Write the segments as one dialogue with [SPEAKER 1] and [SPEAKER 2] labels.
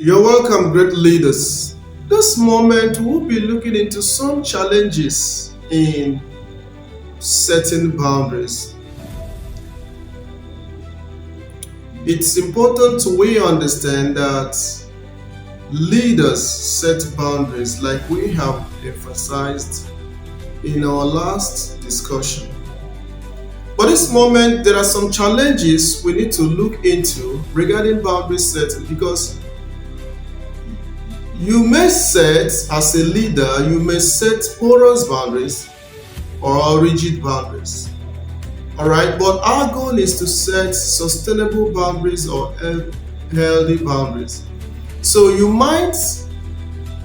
[SPEAKER 1] You're welcome, great leaders. This moment, we'll be looking into some challenges in setting boundaries. It's important we understand that leaders set boundaries, like we have emphasized in our last discussion. But this moment, there are some challenges we need to look into regarding boundary setting because you may set, as a leader, you may set porous boundaries or rigid boundaries. All right, but our goal is to set sustainable boundaries or healthy boundaries. So you might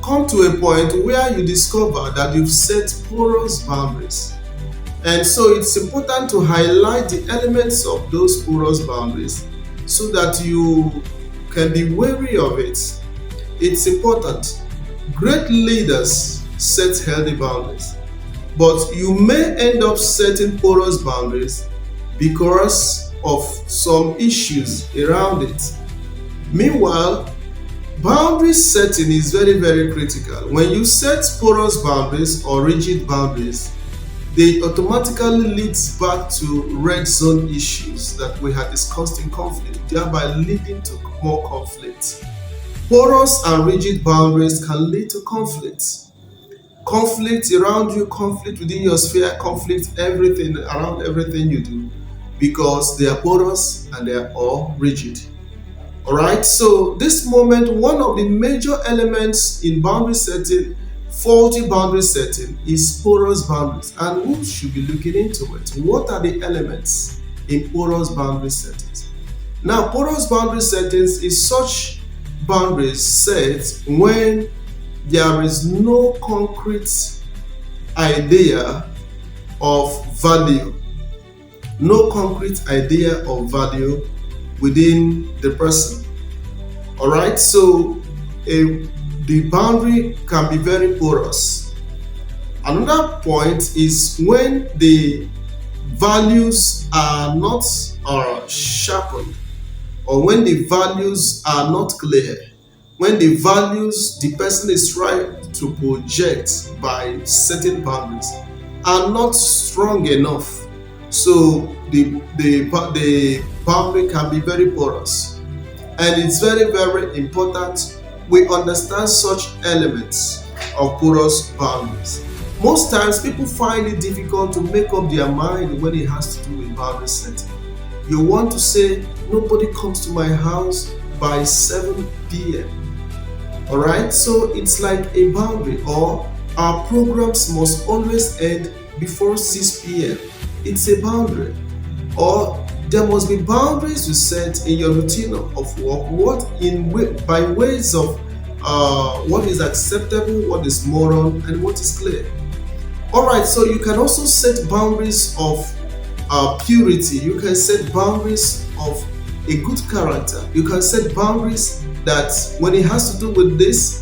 [SPEAKER 1] come to a point where you discover that you've set porous boundaries. And so it's important to highlight the elements of those porous boundaries so that you can be wary of it. It's important. Great leaders set healthy boundaries, but you may end up setting porous boundaries because of some issues around it. Meanwhile, boundary setting is very, very critical. When you set porous boundaries or rigid boundaries, they automatically leads back to red zone issues that we had discussed in conflict, thereby leading to more conflict. Porous and rigid boundaries can lead to conflict. Conflict around you, conflict within your sphere, conflict everything around everything you do because they are porous and they are all rigid. All right, so this moment, one of the major elements in boundary setting, faulty boundary setting, is porous boundaries. And who should be looking into it? What are the elements in porous boundary settings? Now, porous boundary settings is such boundaries set when there is no concrete idea of value, no concrete idea of value within the person. All right, so the boundary can be very porous. Another point is when the values are not sharpened, or when the values are not clear, when the values the person is trying to project by setting boundaries are not strong enough. So the boundary can be very porous. And it's very, very important we understand such elements of porous boundaries. Most times people find it difficult to make up their mind when it has to do with boundary setting. You want to say nobody comes to my house by 7 p.m. All right, so it's like a boundary, or our programs must always end before 6 p.m. It's a boundary. Or there must be boundaries you set in your routine of work, by ways of what is acceptable, what is moral, and what is clear. All right, so you can also set boundaries of purity. You can set boundaries of a good character. You can set boundaries that when it has to do with this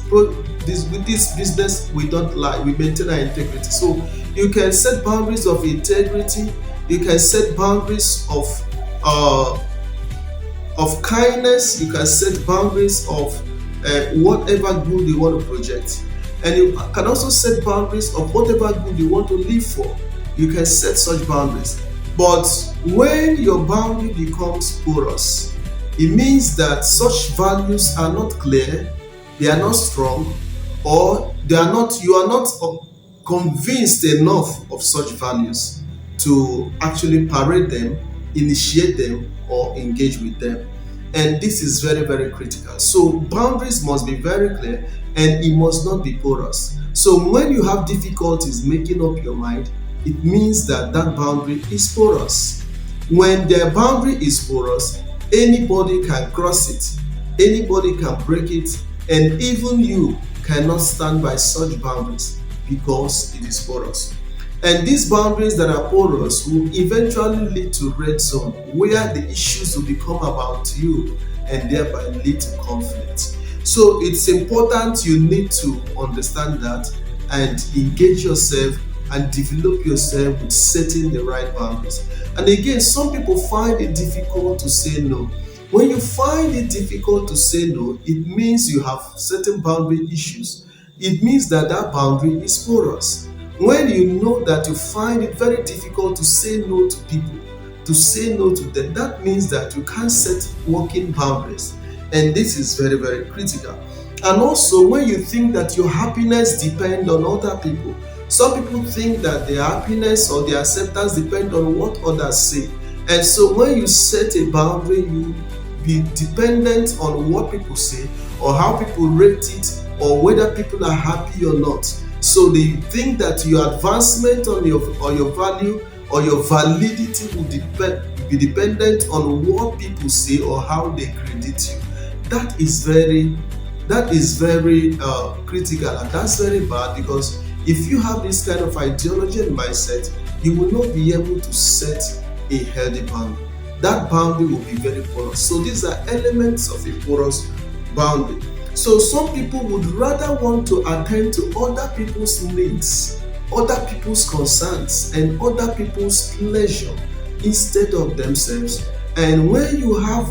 [SPEAKER 1] business, we don't lie. We maintain our integrity. So you can set boundaries of integrity. You can set boundaries of kindness. You can set boundaries of whatever good you want to project, and you can also set boundaries of whatever good you want to live for. You can set such boundaries. But when your boundary becomes porous, it means that such values are not clear, they are not strong, or you are not convinced enough of such values to actually parade them, initiate them, or engage with them. And this is very, very critical. So boundaries must be very clear and it must not be porous. So when you have difficulties making up your mind, it means that that boundary is porous. When the boundary is porous, anybody can cross it, anybody can break it, and even you cannot stand by such boundaries because it is porous. And these boundaries that are porous will eventually lead to red zone, where the issues will become about you and thereby lead to conflict. So it's important you need to understand that and engage yourself and develop yourself with setting the right boundaries. And again, some people find it difficult to say no. When you find it difficult to say no, it means you have certain boundary issues. It means that that boundary is porous. When you know that you find it very difficult to say no to people, to say no to them, that means that you can't set working boundaries. And this is very, very critical. And also, when you think that your happiness depends on other people, some people think that their happiness or their acceptance depend on what others say. And so when you set a boundary, you be dependent on what people say or how people rate it or whether people are happy or not. So they think that your advancement on your value or your validity will be dependent on what people say or how they credit you. That is very critical, and that's very bad, because if you have this kind of ideology and mindset, you will not be able to set a healthy boundary. That boundary will be very porous. So these are elements of a porous boundary. So some people would rather want to attend to other people's needs, other people's concerns, and other people's pleasure instead of themselves. And when you have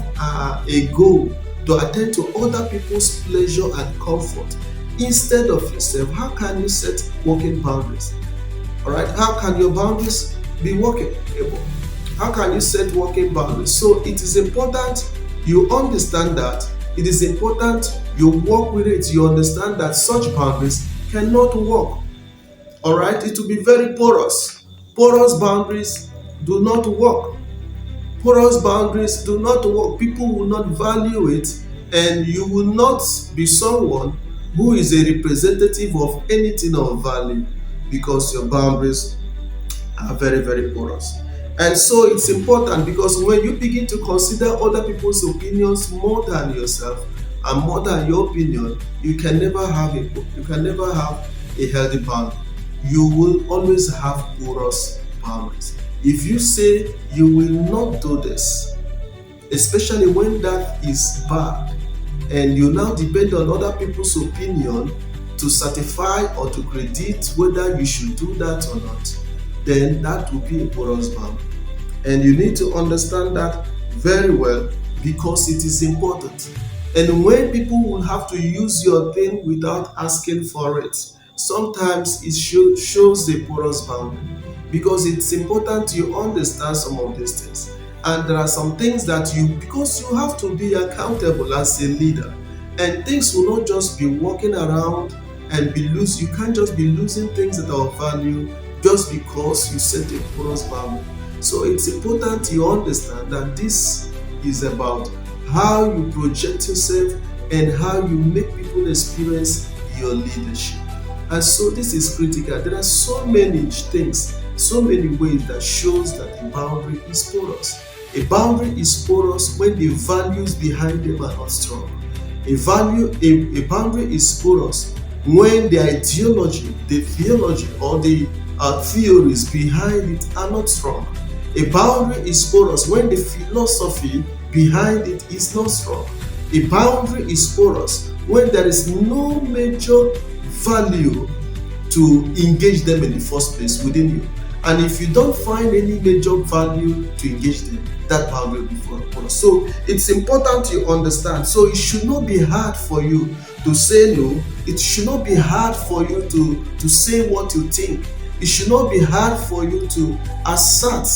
[SPEAKER 1] a goal to attend to other people's pleasure and comfort instead of yourself, how can you set working boundaries? All right, how can your boundaries be workable? How can you set working boundaries? So it is important you understand that. It is important you work with it. You understand that such boundaries cannot work. All right, it will be very porous. Porous boundaries do not work. Porous boundaries do not work. People will not value it, and you will not be someone who is a representative of anything of value, because your boundaries are very, very porous. And so it's important, because when you begin to consider other people's opinions more than yourself and more than your opinion, you can never have a healthy boundary. You will always have porous boundaries. If you say you will not do this, especially when that is bad, and you now depend on other people's opinion to certify or to credit whether you should do that or not, then that will be a porous boundary. And you need to understand that very well, because it is important. And when people will have to use your thing without asking for it, sometimes it shows the porous boundary, because it's important you understand some of these things. And there are some things that because you have to be accountable as a leader, and things will not just be walking around and you can't just be losing things that are of value just because you set a porous boundary. So it's important you understand that this is about how you project yourself and how you make people experience your leadership. And so this is critical. There are so many things, so many ways that shows that a boundary is porous. A boundary is porous when the values behind them are not strong. A boundary is porous when the ideology, the theology, or the theories behind it are not strong. A boundary is porous when the philosophy behind it is not strong. A boundary is porous when there is no major value to engage them in the first place within you. And if you don't find any major value to engage them, that boundary will be porous. So it's important you understand. So it should not be hard for you to say no. It should not be hard for you to say what you think. It should not be hard for you to assert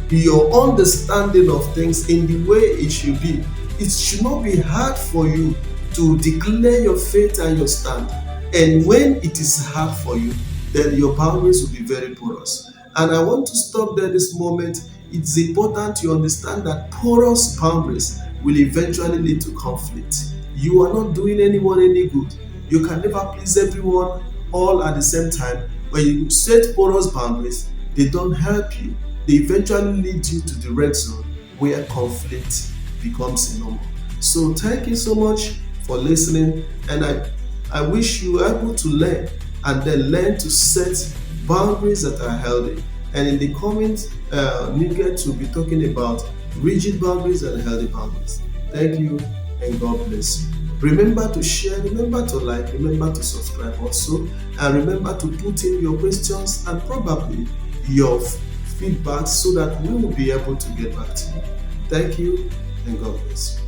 [SPEAKER 1] your understanding of things in the way it should be. It should not be hard for you to declare your faith and your stand. And when it is hard for you, then your boundaries will be very porous. And I want to stop there this moment. It's important you understand that porous boundaries will eventually lead to conflict. You are not doing anyone any good. You can never please everyone all at the same time. When you set porous boundaries, they don't help you. They eventually lead you to the red zone where conflict becomes a normal. So thank you so much for listening, and I wish you were able to learn and then learn to set boundaries that are healthy. And in the coming Nugget, we'll be talking about rigid boundaries and healthy boundaries. Thank you, and God bless you. Remember to share, remember to like, remember to subscribe also, and remember to put in your questions and probably your feedback so that we will be able to get back to you. Thank you, and God bless you.